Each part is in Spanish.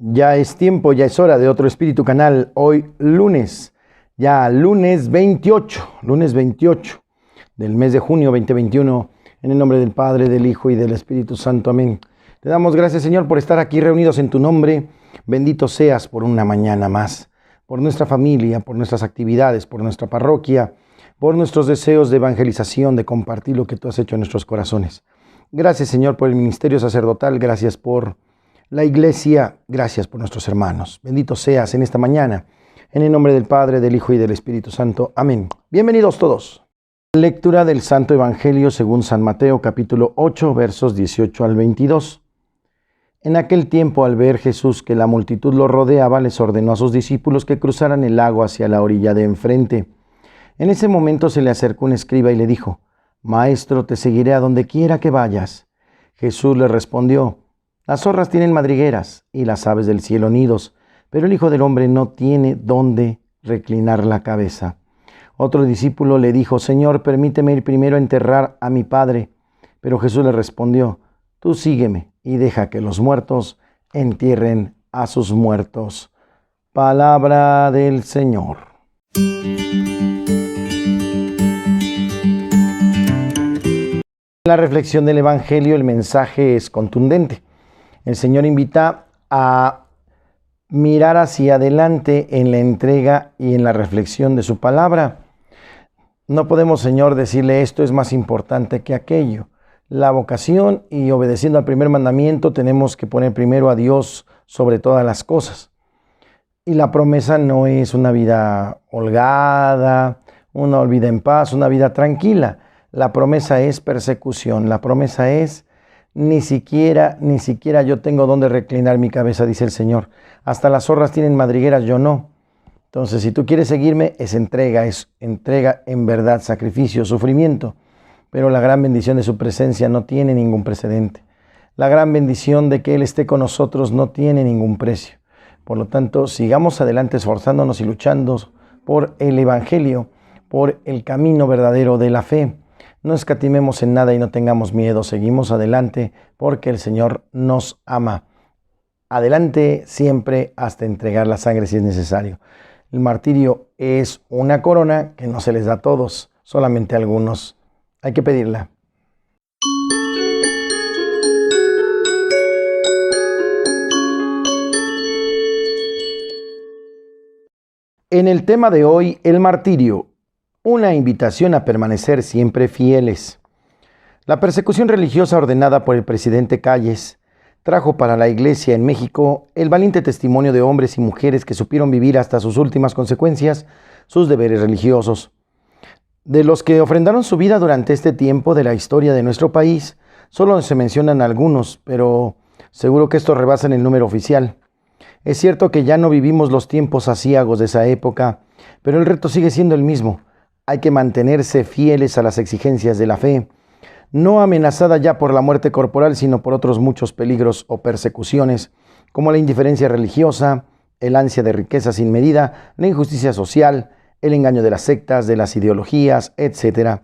Ya es tiempo, ya es hora de otro Espíritu Canal. Hoy lunes, ya lunes 28 del mes de junio 2021. En el nombre del Padre, del Hijo y del Espíritu Santo. Amén. Te damos gracias, Señor, por estar aquí reunidos en tu nombre. Bendito seas por una mañana más, por nuestra familia, por nuestras actividades, por nuestra parroquia, por nuestros deseos de evangelización, de compartir lo que tú has hecho en nuestros corazones. Gracias, Señor, por el ministerio sacerdotal. Gracias por la iglesia. Gracias por nuestros hermanos. Bendito seas en esta mañana. En el nombre del Padre, del Hijo y del Espíritu Santo. Amén. Bienvenidos todos. Lectura del Santo Evangelio según San Mateo, capítulo 8, versos 18 al 22. En aquel tiempo, al ver Jesús que la multitud lo rodeaba, les ordenó a sus discípulos que cruzaran el lago hacia la orilla de enfrente. En ese momento se le acercó un escriba y le dijo: «Maestro, te seguiré a donde quiera que vayas». Jesús le respondió: «Las zorras tienen madrigueras y las aves del cielo nidos, pero el Hijo del Hombre no tiene dónde reclinar la cabeza». Otro discípulo le dijo: «Señor, permíteme ir primero a enterrar a mi padre». Pero Jesús le respondió: «Tú sígueme y deja que los muertos entierren a sus muertos». Palabra del Señor. En la reflexión del Evangelio, el mensaje es contundente. El Señor invita a mirar hacia adelante en la entrega y en la reflexión de su palabra. No podemos, Señor, decirle esto es más importante que aquello. La vocación, y obedeciendo al primer mandamiento, tenemos que poner primero a Dios sobre todas las cosas. Y la promesa no es una vida holgada, una vida en paz, una vida tranquila. La promesa es persecución. La promesa es ni siquiera yo tengo donde reclinar mi cabeza, dice el Señor. Hasta las zorras tienen madrigueras, yo no. Entonces, si tú quieres seguirme, es entrega en verdad, sacrificio, sufrimiento. Pero la gran bendición de su presencia no tiene ningún precedente. La gran bendición de que Él esté con nosotros no tiene ningún precio. Por lo tanto, sigamos adelante esforzándonos y luchando por el Evangelio, por el camino verdadero de la fe. No escatimemos en nada y no tengamos miedo. Seguimos adelante porque el Señor nos ama. Adelante siempre hasta entregar la sangre si es necesario. El martirio es una corona que no se les da a todos, solamente a algunos. Hay que pedirla. En el tema de hoy, el martirio, una invitación a permanecer siempre fieles. La persecución religiosa ordenada por el presidente Calles trajo para la Iglesia en México el valiente testimonio de hombres y mujeres que supieron vivir hasta sus últimas consecuencias sus deberes religiosos. De los que ofrendaron su vida durante este tiempo de la historia de nuestro país, solo se mencionan algunos, pero seguro que estos rebasan el número oficial. Es cierto que ya no vivimos los tiempos aciagos de esa época, pero el reto sigue siendo el mismo. Hay que mantenerse fieles a las exigencias de la fe, no amenazada ya por la muerte corporal, sino por otros muchos peligros o persecuciones, como la indiferencia religiosa, el ansia de riqueza sin medida, la injusticia social, el engaño de las sectas, de las ideologías, etc.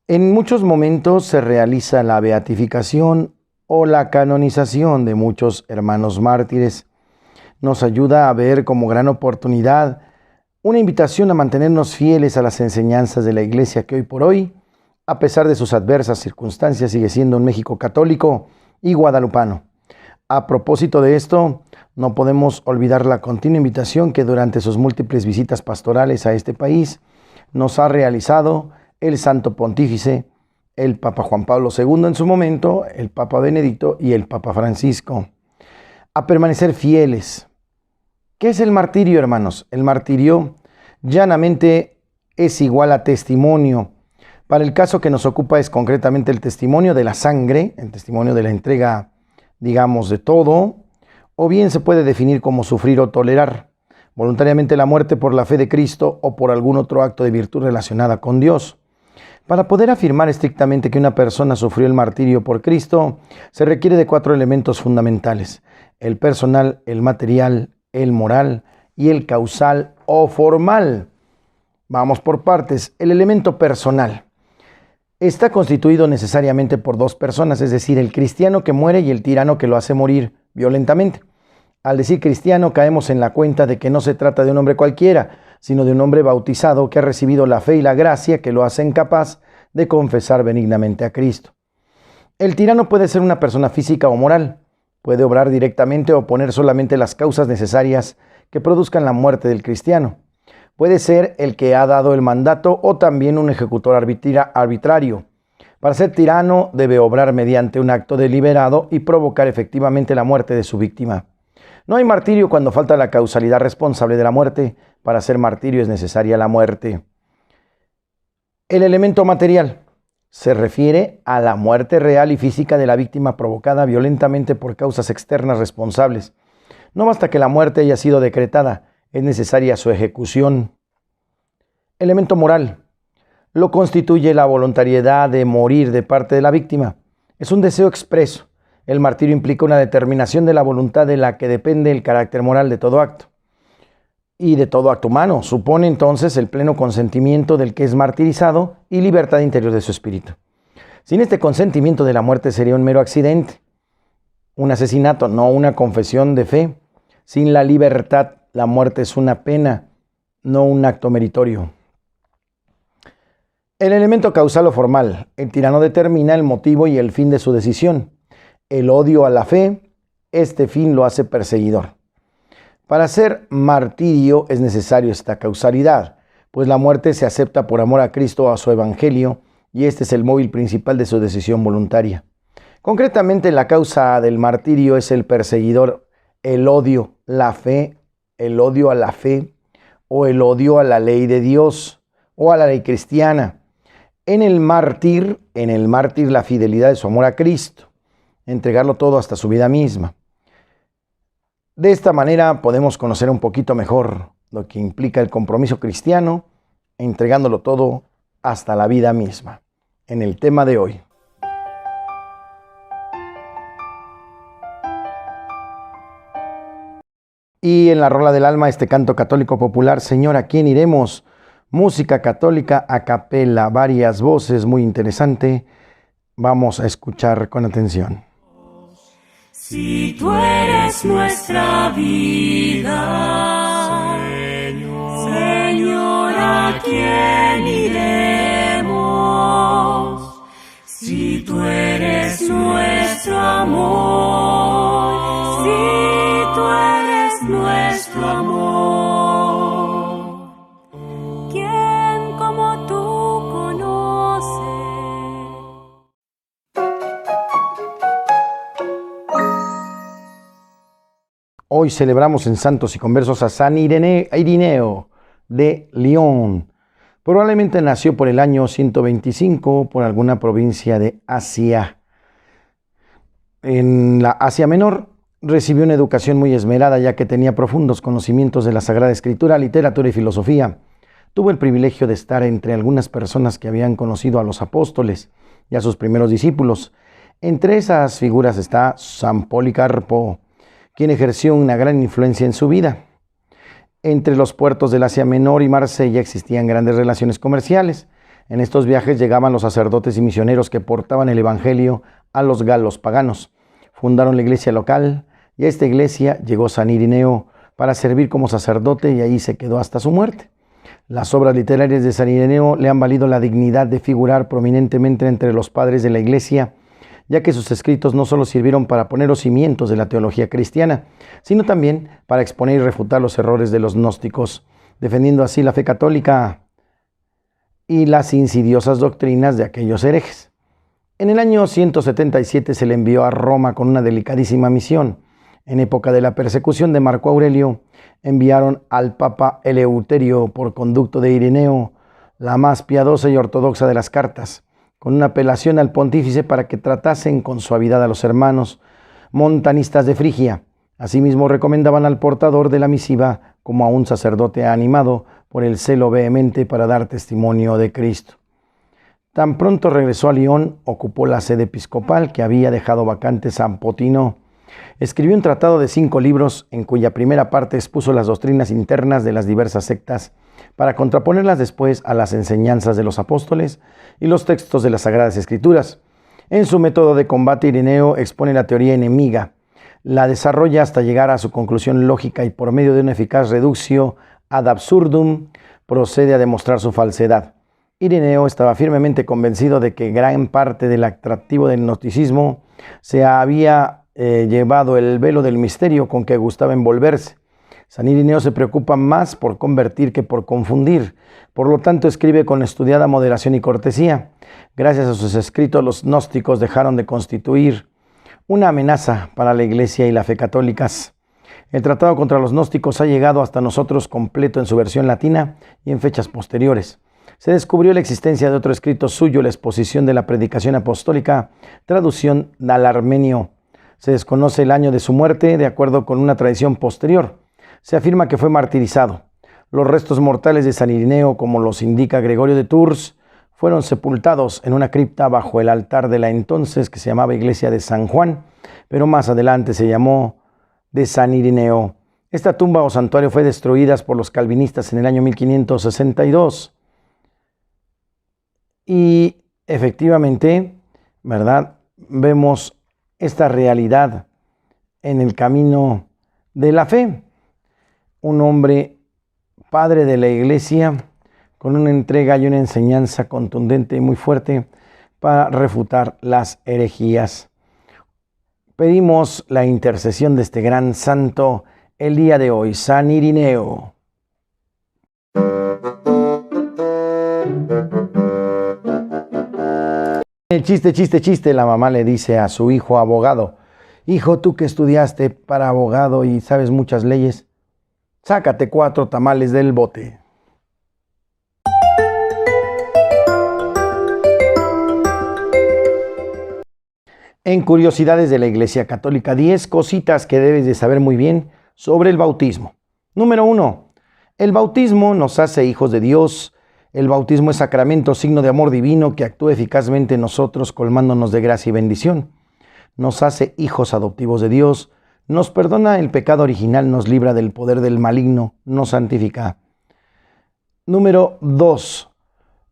En muchos momentos se realiza la beatificación o la canonización de muchos hermanos mártires. Nos ayuda a ver como gran oportunidad una invitación a mantenernos fieles a las enseñanzas de la Iglesia que hoy por hoy, a pesar de sus adversas circunstancias, sigue siendo un México católico y guadalupano. A propósito de esto, no podemos olvidar la continua invitación que durante sus múltiples visitas pastorales a este país nos ha realizado el Santo Pontífice, el Papa Juan Pablo II en su momento, el Papa Benedicto y el Papa Francisco, a permanecer fieles. ¿Qué es el martirio, hermanos? El martirio llanamente es igual a testimonio. Para el caso que nos ocupa es concretamente el testimonio de la sangre, el testimonio de la entrega, digamos, de todo, o bien se puede definir como sufrir o tolerar voluntariamente la muerte por la fe de Cristo o por algún otro acto de virtud relacionada con Dios. Para poder afirmar estrictamente que una persona sufrió el martirio por Cristo, se requiere de 4 elementos fundamentales: el personal, el material, el moral y el causal o formal. Vamos por partes. El elemento personal está constituido necesariamente por 2 personas, es decir, el cristiano que muere y el tirano que lo hace morir violentamente. Al decir cristiano, caemos en la cuenta de que no se trata de un hombre cualquiera, sino de un hombre bautizado que ha recibido la fe y la gracia que lo hacen capaz de confesar benignamente a Cristo. El tirano puede ser una persona física o moral, puede obrar directamente o poner solamente las causas necesarias que produzcan la muerte del cristiano. Puede ser el que ha dado el mandato o también un ejecutor arbitrario. Para ser tirano debe obrar mediante un acto deliberado y provocar efectivamente la muerte de su víctima. No hay martirio cuando falta la causalidad responsable de la muerte. Para ser martirio es necesaria la muerte. El elemento material se refiere a la muerte real y física de la víctima provocada violentamente por causas externas responsables. No basta que la muerte haya sido decretada, es necesaria su ejecución. Elemento moral. Lo constituye la voluntariedad de morir de parte de la víctima. Es un deseo expreso. El martirio implica una determinación de la voluntad de la que depende el carácter moral de todo acto y de todo acto humano. Supone entonces el pleno consentimiento del que es martirizado y libertad interior de su espíritu. Sin este consentimiento de la muerte sería un mero accidente, un asesinato, no una confesión de fe. Sin la libertad, la muerte es una pena, no un acto meritorio. El elemento causal o formal. El tirano determina el motivo y el fin de su decisión. El odio a la fe, este fin lo hace perseguidor. Para ser martirio es necesario esta causalidad, pues la muerte se acepta por amor a Cristo o a su evangelio, y este es el móvil principal de su decisión voluntaria. Concretamente, la causa del martirio es el perseguidor, el odio, la fe, el odio a la fe, o el odio a la ley de Dios, o a la ley cristiana. En el mártir la fidelidad de su amor a Cristo, entregarlo todo hasta su vida misma. De esta manera podemos conocer un poquito mejor lo que implica el compromiso cristiano, entregándolo todo hasta la vida misma, en el tema de hoy. Y en la rola del alma, este canto católico popular, Señor, ¿a quién iremos? Música católica a capela, varias voces, muy interesante. Vamos a escuchar con atención. Si tú eres nuestra vida, Señor, ¿a quién iremos? Si tú eres nuestro amor, si tú eres nuestro amor, ¿quién como tú conoce? Hoy celebramos en Santos y Conversos a San Irineo de Lyon. Probablemente nació por el año 125 por alguna provincia de Asia. En la Asia Menor recibió una educación muy esmerada, ya que tenía profundos conocimientos de la Sagrada Escritura, literatura y filosofía. Tuvo el privilegio de estar entre algunas personas que habían conocido a los apóstoles y a sus primeros discípulos. Entre esas figuras está San Policarpo, quien ejerció una gran influencia en su vida. Entre los puertos del Asia Menor y Marsella existían grandes relaciones comerciales. En estos viajes llegaban los sacerdotes y misioneros que portaban el evangelio a los galos paganos. Fundaron la iglesia local y a esta iglesia llegó San Irineo para servir como sacerdote y ahí se quedó hasta su muerte. Las obras literarias de San Irineo le han valido la dignidad de figurar prominentemente entre los padres de la iglesia, ya que sus escritos no solo sirvieron para poner los cimientos de la teología cristiana, sino también para exponer y refutar los errores de los gnósticos, defendiendo así la fe católica y las insidiosas doctrinas de aquellos herejes. En el año 177 se le envió a Roma con una delicadísima misión. En época de la persecución de Marco Aurelio, enviaron al Papa Eleuterio por conducto de Irineo, la más piadosa y ortodoxa de las cartas, con una apelación al pontífice para que tratasen con suavidad a los hermanos montanistas de Frigia. Asimismo recomendaban al portador de la misiva como a un sacerdote animado por el celo vehemente para dar testimonio de Cristo. Tan pronto regresó a Lyon, ocupó la sede episcopal que había dejado vacante San Potino. Escribió un tratado de 5 libros en cuya primera parte expuso las doctrinas internas de las diversas sectas para contraponerlas después a las enseñanzas de los apóstoles y los textos de las Sagradas Escrituras. En su método de combate, Irineo expone la teoría enemiga, La desarrolla hasta llegar a su conclusión lógica y por medio de una eficaz reductio ad absurdum procede a demostrar su falsedad. Ireneo estaba firmemente convencido de que gran parte del atractivo del gnosticismo se había llevado el velo del misterio con que gustaba envolverse. San Ireneo se preocupa más por convertir que por confundir. Por lo tanto, escribe con estudiada moderación y cortesía. Gracias a sus escritos, los gnósticos dejaron de constituir una amenaza para la Iglesia y la fe católicas. El tratado contra los gnósticos ha llegado hasta nosotros completo en su versión latina y en fechas posteriores. Se descubrió la existencia de otro escrito suyo, la exposición de la predicación apostólica, traducción al armenio. Se desconoce el año de su muerte, de acuerdo con una tradición posterior. Se afirma que fue martirizado. Los restos mortales de San Ireneo, como los indica Gregorio de Tours, fueron sepultados en una cripta bajo el altar de la entonces que se llamaba Iglesia de San Juan, pero más adelante se llamó de San Ireneo. Esta tumba o santuario fue destruida por los calvinistas en el año 1562. Y efectivamente, ¿verdad? Vemos esta realidad en el camino de la fe. Un hombre, padre de la Iglesia, con una entrega y una enseñanza contundente y muy fuerte para refutar las herejías. Pedimos la intercesión de este gran santo el día de hoy, San Ireneo. El chiste, la mamá le dice a su hijo abogado: hijo, tú que estudiaste para abogado y sabes muchas leyes, sácate 4 tamales del bote. En Curiosidades de la Iglesia Católica, 10 cositas que debes de saber muy bien sobre el bautismo. Número 1. El bautismo nos hace hijos de Dios. El bautismo es sacramento, signo de amor divino que actúa eficazmente en nosotros, colmándonos de gracia y bendición. Nos hace hijos adoptivos de Dios, nos perdona el pecado original, nos libra del poder del maligno, nos santifica. Número 2.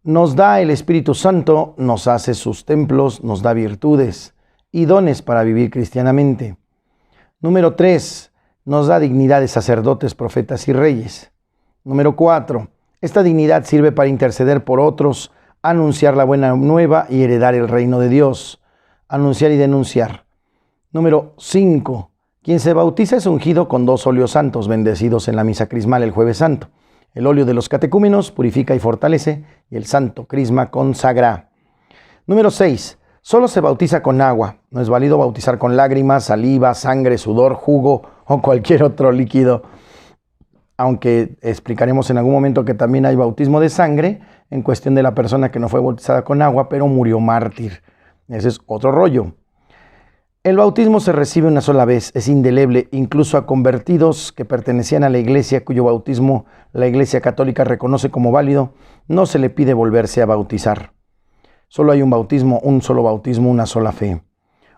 Nos da el Espíritu Santo, nos hace sus templos, nos da virtudes y dones para vivir cristianamente. Número 3. Nos da dignidad de sacerdotes, profetas y reyes. Número 4. Esta dignidad sirve para interceder por otros, anunciar la buena nueva y heredar el reino de Dios. Anunciar y denunciar. Número 5. Quien se bautiza es ungido con 2 óleos santos, bendecidos en la misa crismal el jueves santo. El óleo de los catecúmenos purifica y fortalece, y el santo crisma consagra. Número 6. Solo se bautiza con agua. No es válido bautizar con lágrimas, saliva, sangre, sudor, jugo o cualquier otro líquido. Aunque explicaremos en algún momento que también hay bautismo de sangre en cuestión de la persona que no fue bautizada con agua, pero murió mártir. Ese es otro rollo. El bautismo se recibe una sola vez, es indeleble, incluso a convertidos que pertenecían a la Iglesia, cuyo bautismo la Iglesia Católica reconoce como válido, no se le pide volverse a bautizar. Solo hay un bautismo, un solo bautismo, una sola fe.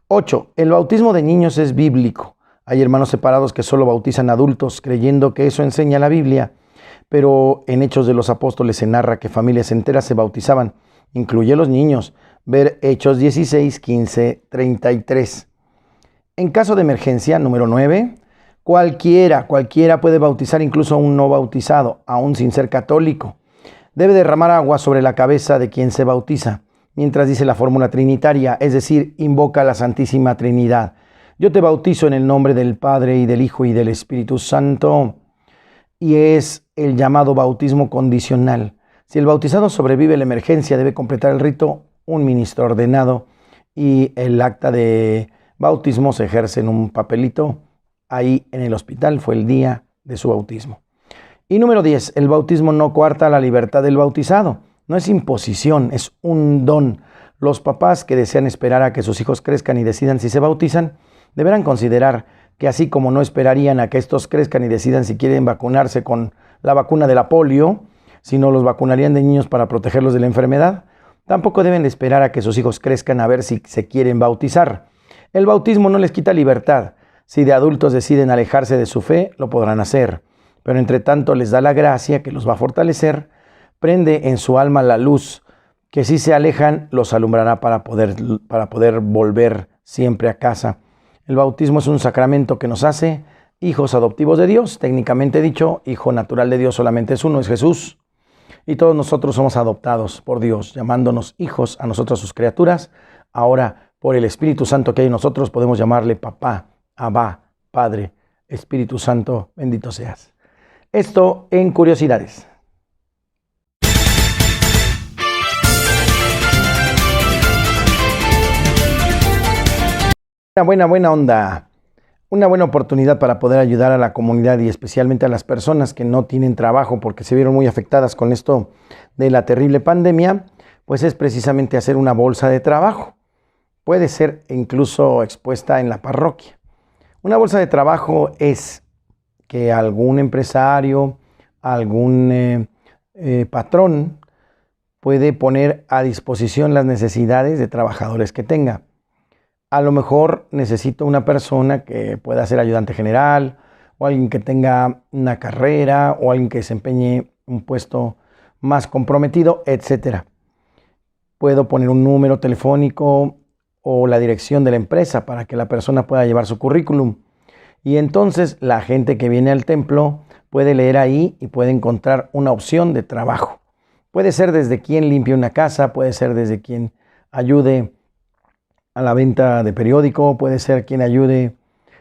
8. El bautismo de niños es bíblico. Hay hermanos separados que solo bautizan adultos, creyendo que eso enseña la Biblia, pero en Hechos de los Apóstoles se narra que familias enteras se bautizaban, incluye los niños. Ver Hechos 16, 15, 33. En caso de emergencia, número 9, cualquiera puede bautizar, incluso a un no bautizado, aún sin ser católico. Debe derramar agua sobre la cabeza de quien se bautiza, mientras dice la fórmula trinitaria, es decir, invoca a la Santísima Trinidad. Yo te bautizo en el nombre del Padre, y del Hijo, y del Espíritu Santo. Y es el llamado bautismo condicional. Si el bautizado sobrevive la emergencia, debe completar el rito un ministro ordenado, y el acta de bautismo se ejerce en un papelito ahí en el hospital. Fue el día de su bautismo. Y número 10, el bautismo no coarta la libertad del bautizado. No es imposición, es un don. Los papás que desean esperar a que sus hijos crezcan y decidan si se bautizan, deberán considerar que así como no esperarían a que estos crezcan y decidan si quieren vacunarse con la vacuna de la polio, sino los vacunarían de niños para protegerlos de la enfermedad, tampoco deben de esperar a que sus hijos crezcan a ver si se quieren bautizar. El bautismo no les quita libertad. Si de adultos deciden alejarse de su fe, lo podrán hacer. Pero entre tanto les da la gracia que los va a fortalecer, prende en su alma la luz, que si se alejan los alumbrará para poder volver siempre a casa. El bautismo es un sacramento que nos hace hijos adoptivos de Dios. Técnicamente dicho, hijo natural de Dios solamente es uno, es Jesús. Y todos nosotros somos adoptados por Dios, llamándonos hijos a nosotros, sus criaturas. Ahora, por el Espíritu Santo que hay en nosotros, podemos llamarle papá, abba, Padre, Espíritu Santo, bendito seas. Esto en curiosidades. Una buena onda. Una buena oportunidad para poder ayudar a la comunidad y especialmente a las personas que no tienen trabajo porque se vieron muy afectadas con esto de la terrible pandemia, pues es precisamente hacer una bolsa de trabajo. Puede ser incluso expuesta en la parroquia. Una bolsa de trabajo es que algún empresario, algún patrón puede poner a disposición las necesidades de trabajadores que tenga. A lo mejor necesito una persona que pueda ser ayudante general, o alguien que tenga una carrera, o alguien que desempeñe un puesto más comprometido, etc. Puedo poner un número telefónico o la dirección de la empresa para que la persona pueda llevar su currículum. Y entonces la gente que viene al templo puede leer ahí y puede encontrar una opción de trabajo. Puede ser desde quien limpie una casa, puede ser desde quien ayude a la venta de periódico, puede ser quien ayude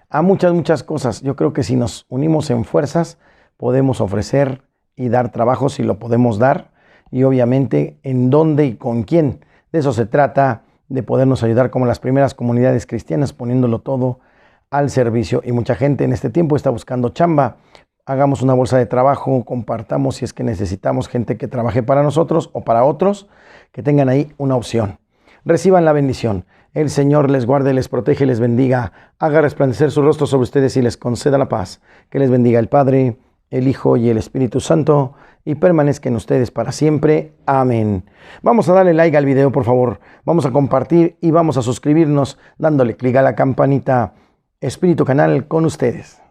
a muchas cosas. Yo creo que si nos unimos en fuerzas, podemos ofrecer y dar trabajo si lo podemos dar. Y obviamente en dónde y con quién. De eso se trata, de podernos ayudar como las primeras comunidades cristianas, poniéndolo todo al servicio. Y mucha gente en este tiempo está buscando chamba. Hagamos una bolsa de trabajo, compartamos si es que necesitamos gente que trabaje para nosotros o para otros, que tengan ahí una opción. Reciban la bendición. El Señor les guarde, les protege, les bendiga, haga resplandecer su rostro sobre ustedes y les conceda la paz. Que les bendiga el Padre, el Hijo y el Espíritu Santo y permanezca en ustedes para siempre. Amén. Vamos a darle like al video, por favor. Vamos a compartir y vamos a suscribirnos dándole clic a la campanita. Espíritu Canal con ustedes.